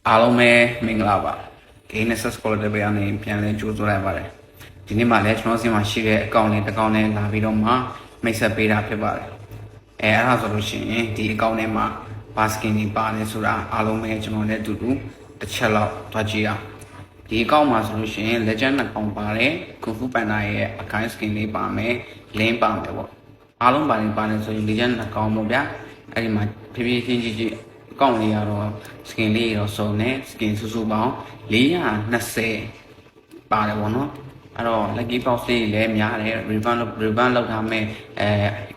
အားလုံးပဲမင်္ဂလာပါ Gainessers Quality ပဲအနေနဲ့ပြန်လည်ကြိုးစားလိုက်ပါတယ်ဒီနေ့မှလည်းကျွန်တော်စီမှာရှိတဲ့အကောင့်လေးတစ်ကောင့်နဲ့လာပြီးတော့မှမိတ်ဆက်ပေးတာဖြစ်ပါတယ်အဲ့ဒါဆိုလို့ရှိရင်ဒီအကောင့်ထဲမှာဘာစကင်တွေပါတယ်ဆိုတာအားလုံးပဲကျွန်တော်လည်းအတူတူတစ်ချက်လောက်သွားကြည့်အောင်ဒီအကောင့်မှာဆိုလို့ရှိရင် legend အကောင့်ပါတယ် Kufu Panda ရဲ့အခိုင် skin လေးပါမယ် link ပါမယ်ပေါ့အားလုံးပါတယ်ဆိုရင် legend အကောင့်ပေါ့ဗျာအဲ့ဒီမှာဖြည်းဖြည်းချင်းအကောင့်လေးကတော့ skin လေးရောစုံနေ skin စုစုပေါင်း420ပါတယ်ပေါ့နော်အဲ့တော့ lucky box တွေလည်းများတယ် ribbon လောက်ထားမယ်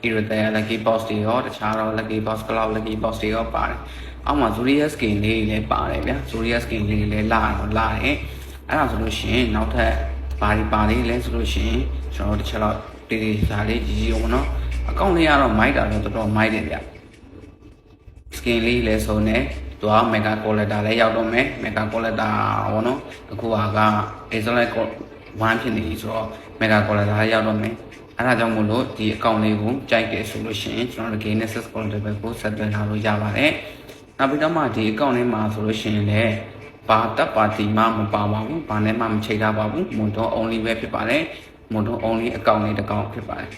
irritator lucky box တွေရောတခြားတော့ lucky box cloud lucky box တွေရောပါတယ်အောက်မှာ Zodiac skin လေးလည်းပါတယ်ဗျာ Zodiac skin လေးလည်းလာတယ်အဲ့ဒါဆိုလို့ရှိရင်နောက်ထပ်ပါလေးလဲဆိုလို့ရှိရင်ကျွန်တော်တို့တစ်ချက်တော့တေးစားလေးကြီးအောင်နော်အကောင့်လေးကတော့မိုက်တာတော့တော်တော်မိုက်တယ်ဗျ skin လေးလည်းစုံနေသူက mega collector လည်းရောက်တော့မယ် mega collector ဟောနော်အခုက excellent 1ဖြစ်နေပြီဆိုတော့ mega collector လည်းရောက်တော့မယ်အဲ့ဒါကြောင့်မို့လို့ဒီအကောင့်လေးကိုကြိုက်တယ်ဆိုလို့ရှိရင်ကျွန်တော်တို့ Gainessers Quality ဘက်ကိုဆက်သွယ်လာလို့ရပါတယ်နောက်ပြီးတော့မှဒီအကောင့်လေးမှာဆိုလို့ရှိရင်လည်းဘာတပ်ပါတီမှမပါပါဘူးဘာနဲ့မှမချိန်ထားပါဘူးမွန်တော့ only ပဲဖြစ်ပါတယ်မွန်တော့ only အကောင့်လေးတစ်ကောင့်ဖြစ်ပါတယ်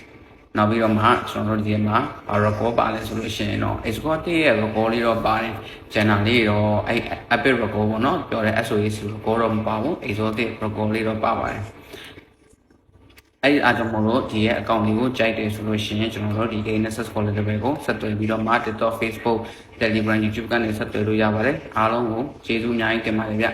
နောက်ပြီးတော့မှကျွန်တော်တို့ဒီမှာ record ပါလဲဆိုလို့ရှိရင်တော့ export ရဲ့ record လေးတော့ပါတယ် channel လေးတော့အဲ့ epic record ပေါ့နော်ပြောတဲ့ SOS record တော့မပါဘူး exotic record လေးတော့ပါပါတယ်အဲ့ဒီအားကြောင့်မို့လို့ဒီရဲ့ account လေးကိုကြိုက်တယ်ဆိုလို့ရှိရင်ကျွန်တော်တို့ဒီ Gainessers Quality ဘက်ကိုဆက်သွယ်ပြီးတော့မှ TikTok Facebook Telegram YouTube ကနေဆက်သွယ်လို့ရပါတယ်အားလုံးကိုကျေးဇူးအများကြီးတင်ပါတယ်ဗျ